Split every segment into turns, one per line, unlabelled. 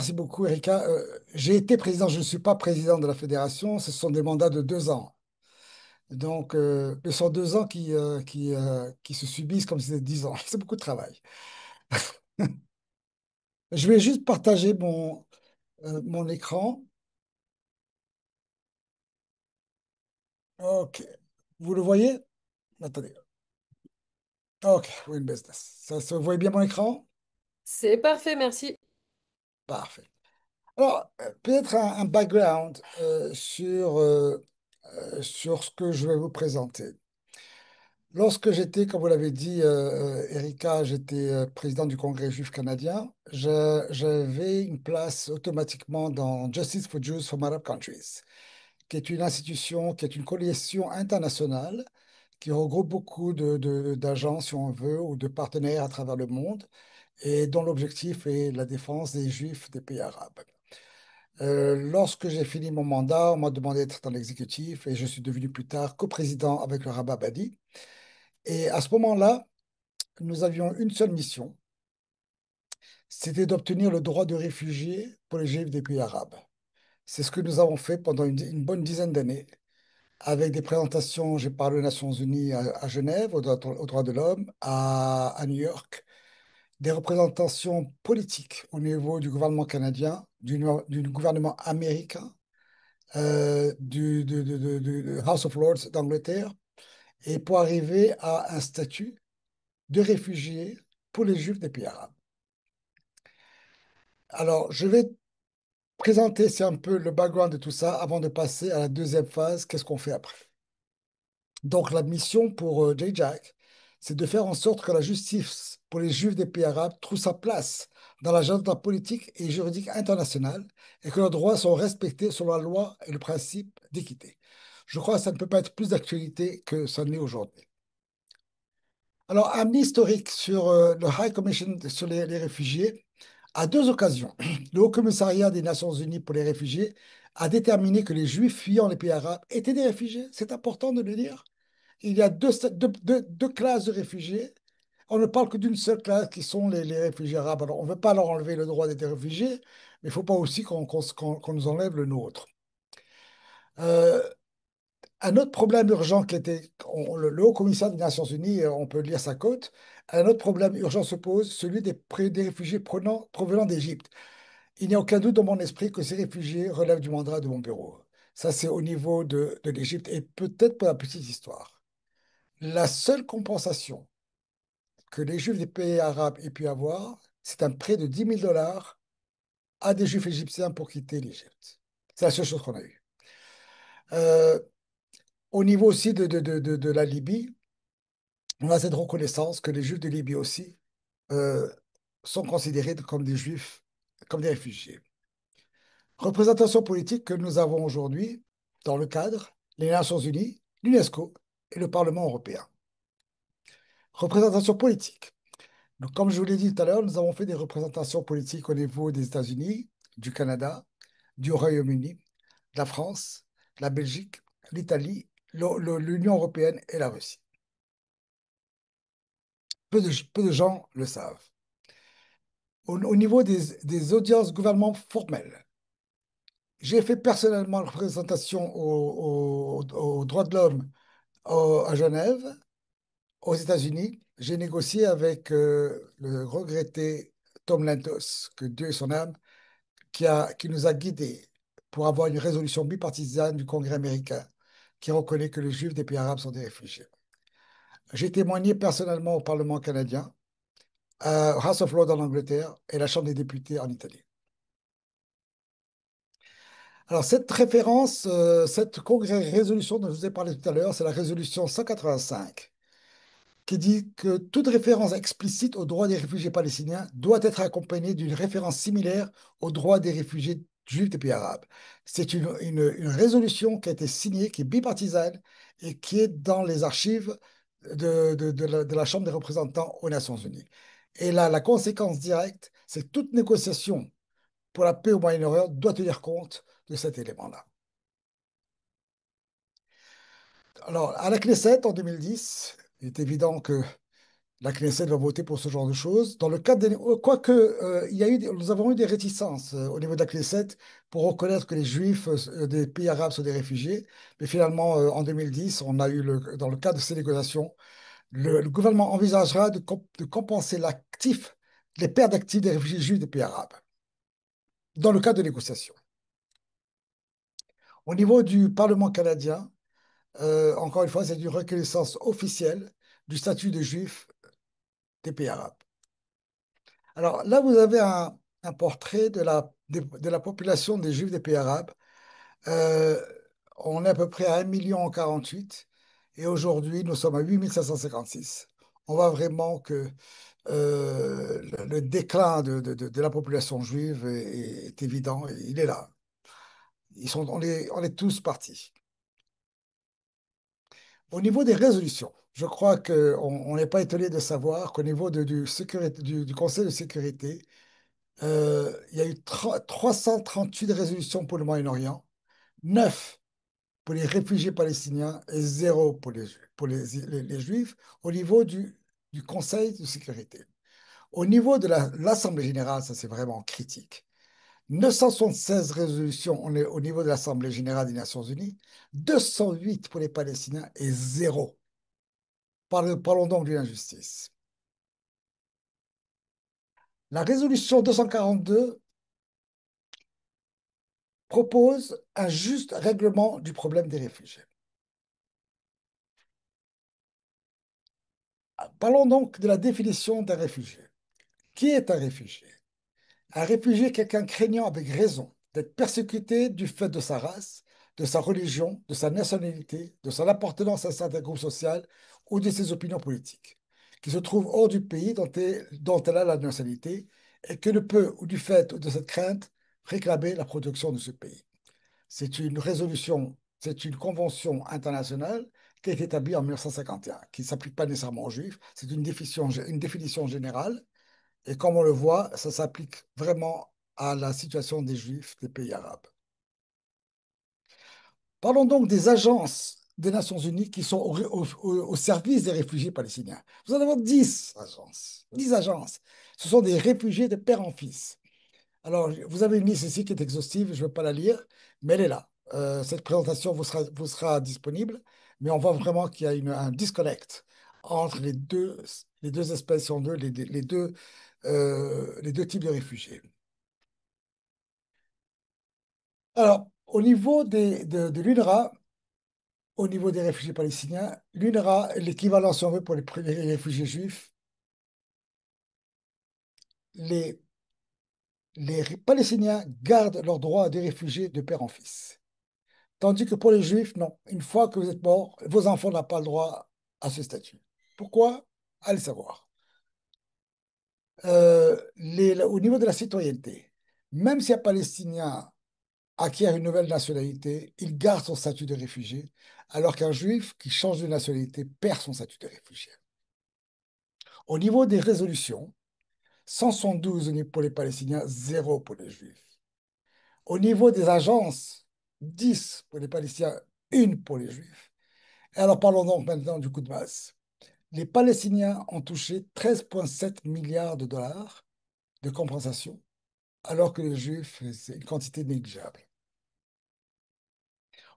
Merci beaucoup, Erika. J'ai été président, je ne suis pas président de la fédération, ce sont des mandats de 2 ans. Donc, ce sont 2 ans qui se subissent comme si c'était 10 ans. C'est beaucoup de travail. Je vais juste partager mon écran. OK. Vous le voyez? Attendez. OK, we're in business. Ça se voit bien mon écran?
C'est parfait, merci.
Parfait. Alors, peut-être un background sur ce que je vais vous présenter. Lorsque j'étais, comme vous l'avez dit, Erika, j'étais président du Congrès juif canadien, j'avais une place automatiquement dans Justice for Jews from Arab Countries, qui est une institution, qui est une coalition internationale qui regroupe beaucoup d'agents, si on veut, ou de partenaires à travers le monde, et dont l'objectif est la défense des juifs des pays arabes. Lorsque j'ai fini mon mandat, on m'a demandé d'être dans l'exécutif et je suis devenu plus tard coprésident avec le rabbin Badi. Et à ce moment-là, nous avions une seule mission, c'était d'obtenir le droit de réfugié pour les Juifs des pays arabes. C'est ce que nous avons fait pendant une bonne dizaine d'années, avec des présentations, j'ai parlé aux Nations Unies à Genève, aux droits de l'homme, à New York, des représentations politiques au niveau du gouvernement canadien, du gouvernement américain, du House of Lords d'Angleterre, et pour arriver à un statut de réfugié pour les Juifs des pays arabes. Alors, je vais présenter, c'est un peu le background de tout ça avant de passer à la deuxième phase, qu'est-ce qu'on fait après. Donc la mission pour Jack, c'est de faire en sorte que la justice pour les Juifs des pays arabes trouve sa place dans l'agenda politique et juridique international et que leurs droits sont respectés selon la loi et le principe d'équité. Je crois que ça ne peut pas être plus d'actualité que ça ne l'est aujourd'hui. Alors, un historique sur le High Commission sur les réfugiés. À deux occasions, le Haut Commissariat des Nations Unies pour les réfugiés a déterminé que les Juifs fuyant les pays arabes étaient des réfugiés. C'est important de le dire. Il y a deux classes de réfugiés. On ne parle que d'une seule classe qui sont les réfugiés arabes. Alors, on ne veut pas leur enlever le droit d'être réfugiés, mais il ne faut pas aussi qu'on nous enlève le nôtre. Euh, un autre problème urgent qui était, le Haut Commissaire des Nations Unies, on peut lire sa cote, un autre problème urgent se pose, celui des réfugiés provenant d'Égypte. Il n'y a aucun doute dans mon esprit que ces réfugiés relèvent du mandat de mon bureau. Ça, c'est au niveau de l'Égypte. Et peut-être pour la petite histoire, la seule compensation que les Juifs des pays arabes aient pu avoir, c'est un prêt de 10 000 $ à des Juifs égyptiens pour quitter l'Égypte. C'est la seule chose qu'on a eue. Euh, Au niveau aussi de la Libye, on a cette reconnaissance que les Juifs de Libye aussi euh, sont considérés comme des Juifs, comme des réfugiés. Représentation politique que nous avons aujourd'hui dans le cadre, les Nations Unies, l'UNESCO et le Parlement européen. Représentation politique. Donc, comme je vous l'ai dit tout à l'heure, nous avons fait des représentations politiques au niveau des États-Unis, du Canada, du Royaume-Uni, de la France, la Belgique, l'Italie, l'Union européenne et la Russie. Peu de gens le savent. Au niveau des audiences gouvernementales formelles, j'ai fait personnellement la représentation aux droits de l'homme à Genève, aux États-Unis. J'ai négocié avec le regretté Tom Lantos, que Dieu ait son âme, qui nous a guidés pour avoir une résolution bipartisane du Congrès américain qui reconnaît que les Juifs des pays arabes sont des réfugiés. J'ai témoigné personnellement au Parlement canadien, à House of Lords en Angleterre et la Chambre des députés en Italie. Alors, cette référence, cette congrès résolution dont je vous ai parlé tout à l'heure, c'est la résolution 185, qui dit que toute référence explicite aux droits des réfugiés palestiniens doit être accompagnée d'une référence similaire aux droits des réfugiés juifs des pays arabes. C'est une résolution qui a été signée, qui est bipartisane et qui est dans les archives de la Chambre des représentants aux Nations Unies. Et là, la conséquence directe, c'est que toute négociation pour la paix au Moyen-Orient doit tenir compte de cet élément-là. Alors, à la Knesset en 2010, il est évident que La Knesset va voter pour ce genre de choses. Dans le cadre quoique, nous avons eu des réticences au niveau de la Knesset pour reconnaître que les Juifs des pays arabes sont des réfugiés. Mais finalement, en 2010, dans le cadre de ces négociations, le gouvernement envisagera de compenser les pertes d'actifs des réfugiés juifs des pays arabes, dans le cadre de négociations. Au niveau du Parlement canadien, encore une fois, c'est une reconnaissance officielle du statut de juif des pays arabes. Alors là, vous avez un portrait de la population des juifs des pays arabes. Euh, on est à peu près à 1,048 million et aujourd'hui, nous sommes à 8 556. On voit vraiment que le déclin de la population juive est évident, et il est là. On est tous partis. Au niveau des résolutions, je crois qu'on n'est pas étonné de savoir qu'au niveau du Conseil de sécurité, il y a eu 338 résolutions pour le Moyen-Orient, 9 pour les réfugiés palestiniens et 0 pour les Juifs au niveau du Conseil de sécurité. Au niveau de l'Assemblée générale, ça c'est vraiment critique. 976 résolutions au niveau de l'Assemblée générale des Nations unies, 208 pour les Palestiniens et 0. Parlons donc d'une injustice. La résolution 242 propose un juste règlement du problème des réfugiés. Parlons donc de la définition d'un réfugié. Qui est un réfugié? Un réfugié est quelqu'un craignant avec raison d'être persécuté du fait de sa race, de sa religion, de sa nationalité, de son appartenance à un certain groupe social ou de ses opinions politiques, qui se trouve hors du pays dont elle a la nationalité et que ne peut, ou du fait de cette crainte, réclamer la protection de ce pays. C'est une convention internationale qui a été établie en 1951, qui ne s'applique pas nécessairement aux Juifs. C'est une définition générale. Et comme on le voit, ça s'applique vraiment à la situation des Juifs des pays arabes. Parlons donc des agences des Nations Unies qui sont au service des réfugiés palestiniens. Vous en avez 10 agences. 10 agences. Ce sont des réfugiés de père en fils. Alors, vous avez une liste ici qui est exhaustive, je ne vais pas la lire, mais elle est là. Cette présentation vous sera disponible, mais on voit vraiment qu'il y a un disconnect entre les deux espèces, en deux, les deux types de réfugiés. Alors, au niveau de l'UNRWA, au niveau des réfugiés palestiniens, l'UNRWA est l'équivalent, si on veut, pour les réfugiés juifs. Les, les Palestiniens gardent leur droit de réfugiés de père en fils. Tandis que pour les Juifs, non. Une fois que vous êtes mort, vos enfants n'ont pas le droit à ce statut. Pourquoi? Allez savoir. Au niveau de la citoyenneté, même si un Palestinien acquiert une nouvelle nationalité, il garde son statut de réfugié, alors qu'un Juif qui change de nationalité perd son statut de réfugié. Au niveau des résolutions, 172 pour les Palestiniens, 0 pour les Juifs. Au niveau des agences, 10 pour les Palestiniens, 1 pour les Juifs. Et alors parlons donc maintenant du coup de masse. Les Palestiniens ont touché 13,7 milliards de dollars de compensation, alors que les Juifs, c'est une quantité négligeable.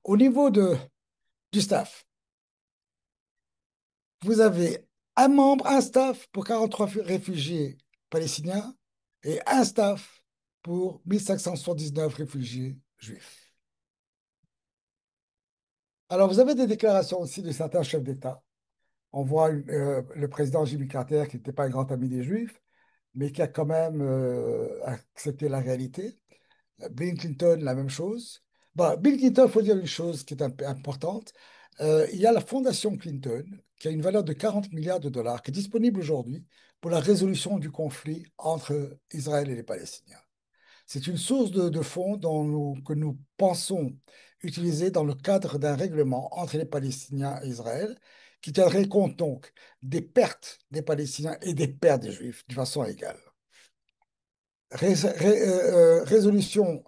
Au niveau du staff, vous avez un staff pour 43 réfugiés palestiniens et un staff pour 1579 réfugiés juifs. Alors, vous avez des déclarations aussi de certains chefs d'État. On voit le président Jimmy Carter, qui n'était pas un grand ami des Juifs, mais qui a quand même accepté la réalité. Bill Clinton, la même chose. Bon, Bill Clinton, il faut dire une chose qui est importante. Il y a la fondation Clinton, qui a une valeur de 40 milliards de dollars, qui est disponible aujourd'hui pour la résolution du conflit entre Israël et les Palestiniens. C'est une source de fonds que nous pensons utiliser dans le cadre d'un règlement entre les Palestiniens et Israël, qui tiendrait compte donc des pertes des Palestiniens et des pertes des Juifs de façon égale. Résolution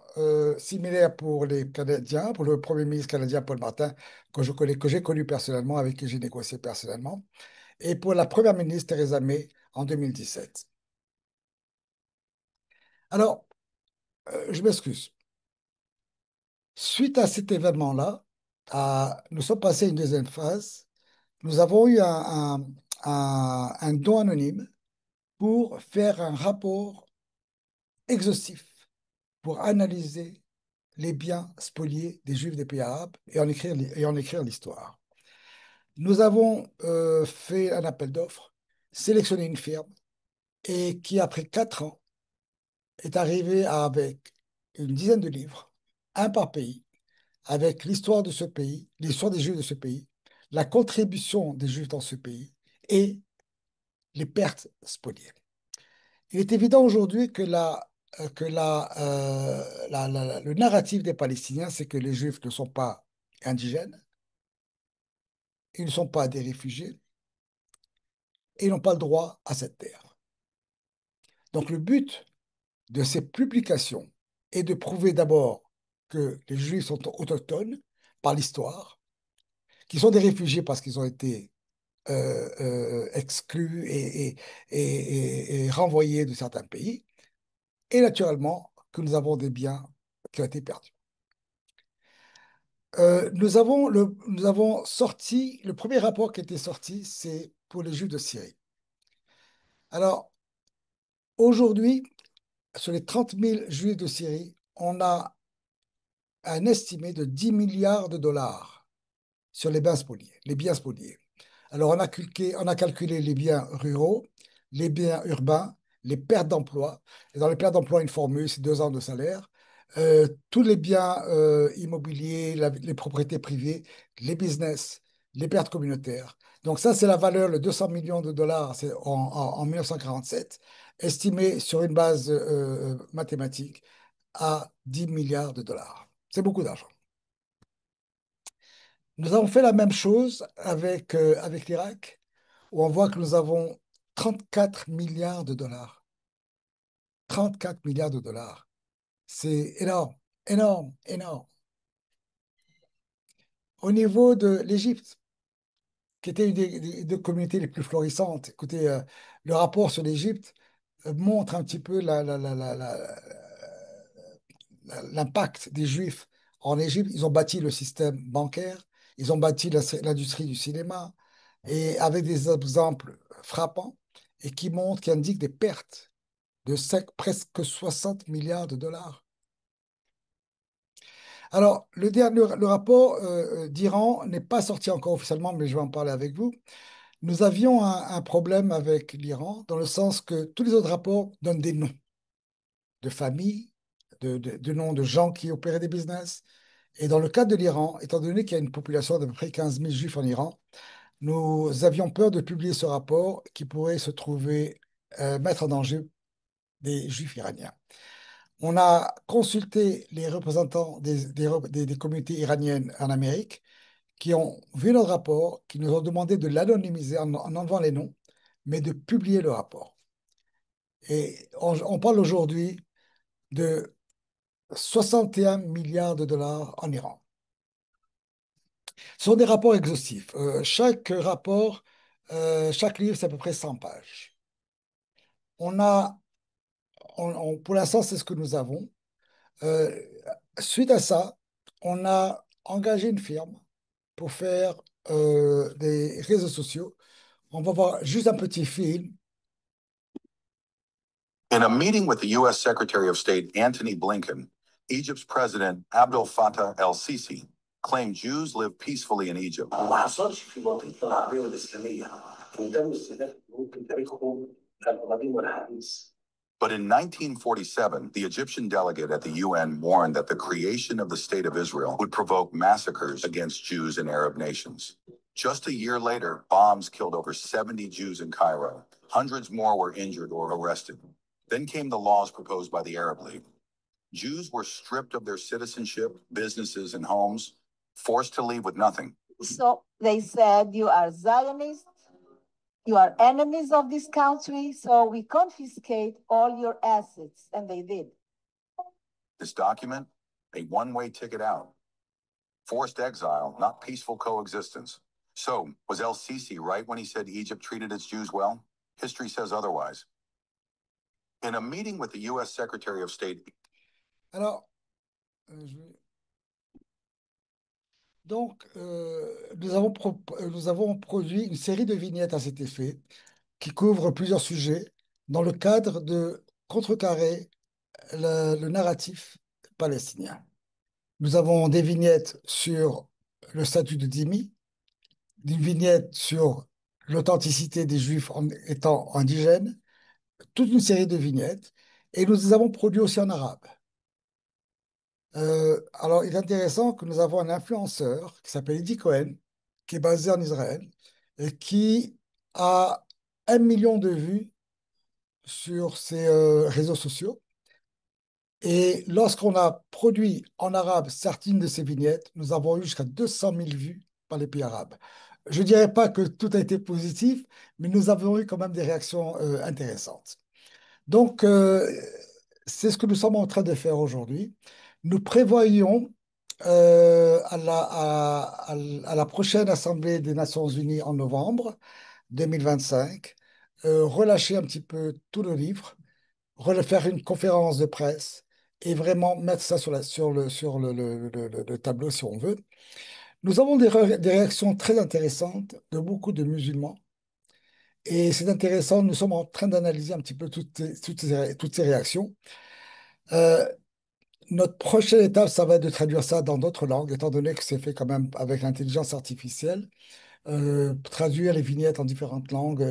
similaire pour les Canadiens, pour le Premier ministre canadien Paul Martin, que j'ai connu personnellement, avec qui j'ai négocié personnellement. et pour la première ministre Theresa May en 2017. Alors, je m'excuse. Suite à cet événement-là, nous sommes passés à une deuxième phase. Nous avons eu un don anonyme pour faire un rapport exhaustif pour analyser les biens spoliés des Juifs des pays arabes et en écrire l'histoire. Nous avons fait un appel d'offres, sélectionné une firme et qui, après 4 ans, est arrivée avec une dizaine de livres, un par pays, avec l'histoire de ce pays, l'histoire des Juifs de ce pays, la contribution des Juifs dans ce pays et les pertes spoliées. Il est évident aujourd'hui que le narratif des Palestiniens, c'est que les Juifs ne sont pas indigènes, ils ne sont pas des réfugiés et ils n'ont pas le droit à cette terre. Donc le but de ces publications est de prouver d'abord que les Juifs sont autochtones par l'histoire, qu'ils sont des réfugiés parce qu'ils ont été exclus et renvoyés de certains pays, et naturellement que nous avons des biens qui ont été perdus. Nous avons sorti, le premier rapport qui était sorti, c'est pour les Juifs de Syrie. Alors, aujourd'hui, sur les 30 000 Juifs de Syrie, on a un estimé de 10 milliards de dollars sur les biens spoliés. Alors, on a calculé les biens ruraux, les biens urbains, les pertes d'emploi. Et dans les pertes d'emploi, une formule, c'est 2 ans de salaire. Tous les biens immobiliers, les propriétés privées, les business, les pertes communautaires. Donc ça, c'est la valeur, le 200 millions de dollars c'est en 1947, estimé sur une base mathématique à 10 milliards de dollars. C'est beaucoup d'argent. Nous avons fait la même chose avec l'Irak, où on voit que nous avons 34 milliards de dollars. 34 milliards de dollars. C'est énorme, énorme, énorme. Au niveau de l'Égypte, qui était une des communautés les plus florissantes, écoutez, le rapport sur l'Égypte montre un petit peu l'impact des Juifs en Égypte. Ils ont bâti le système bancaire, ils ont bâti l'industrie du cinéma, et avec des exemples frappants et qui indiquent des pertes de presque 60 milliards de dollars. Alors, le rapport d'Iran n'est pas sorti encore officiellement, mais je vais en parler avec vous. Nous avions un problème avec l'Iran, dans le sens que tous les autres rapports donnent des noms de familles, de noms de gens qui opéraient des business. Et dans le cas de l'Iran, étant donné qu'il y a une population d'à peu près 15 000 juifs en Iran, nous avions peur de publier ce rapport qui pourrait se trouver mettre en danger des juifs iraniens. On a consulté les représentants des communautés iraniennes en Amérique qui ont vu notre rapport, qui nous ont demandé de l'anonymiser en enlevant les noms, mais de publier le rapport. Et on parle aujourd'hui de 61 milliards de dollars en Iran. Ce sont des rapports exhaustifs. Chaque livre, c'est à peu près 100 pages. On a, pour l'instant, c'est ce que nous avons. Euh, Suite à ça, on a engagé une firme pour faire des réseaux sociaux. On va voir juste un petit film.
In a meeting with the U.S. Secretary of State Antony Blinken, Egypt's President Abdel Fattah el-Sisi claimed Jews live peacefully in Egypt. But in 1947, the Egyptian delegate at the UN warned that the creation of the State of Israel would provoke massacres against Jews in Arab nations. Just a year later, bombs killed over 70 Jews in Cairo. Hundreds more were injured or arrested. Then came the laws proposed by the Arab League. Jews were stripped of their citizenship, businesses, and homes, forced to leave with nothing.
So they said, you are Zionists, you are enemies of this country, so we confiscate all your assets. And they did.
This document, a one-way ticket out. Forced exile, not peaceful coexistence. So, was El-Sisi right when he said Egypt treated its Jews well? History says otherwise. In a meeting with the U.S. Secretary of State.
Alors, donc, nous avons produit une série de vignettes à cet effet qui couvrent plusieurs sujets dans le cadre de contrecarrer le narratif palestinien. Nous avons des vignettes sur le statut de dhimmi, des vignettes sur l'authenticité des Juifs en étant indigènes, toute une série de vignettes, et nous les avons produits aussi en arabe. Alors, il est intéressant que nous avons un influenceur qui s'appelle Eddie Cohen, qui est basé en Israël, et qui a 1 million de vues sur ses réseaux sociaux. Et lorsqu'on a produit en arabe certaines de ces vignettes, nous avons eu jusqu'à 200 000 vues par les pays arabes. Je ne dirais pas que tout a été positif, mais nous avons eu quand même des réactions intéressantes. Donc, c'est ce que nous sommes en train de faire aujourd'hui. Nous prévoyons à la prochaine Assemblée des Nations Unies en novembre 2025, relâcher un petit peu tout le livre, refaire une conférence de presse et vraiment mettre ça sur le tableau si on veut. Nous avons des réactions très intéressantes de beaucoup de musulmans. Et c'est intéressant, nous sommes en train d'analyser un petit peu toutes ces réactions. Euh, Notre prochaine étape, ça va être de traduire ça dans d'autres langues, étant donné que c'est fait quand même avec l'intelligence artificielle. Traduire les vignettes en différentes langues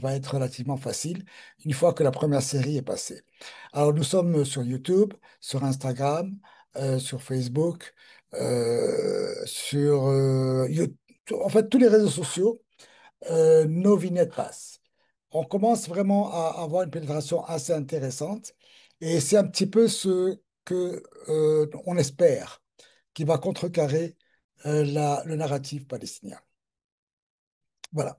va être relativement facile une fois que la première série est passée. Alors, nous sommes sur YouTube, sur Instagram, sur Facebook, en fait, tous les réseaux sociaux, nos vignettes passent. On commence vraiment à avoir une pénétration assez intéressante et c'est un petit peu ce que on espère qui va contrecarrer le narratif palestinien. Voilà.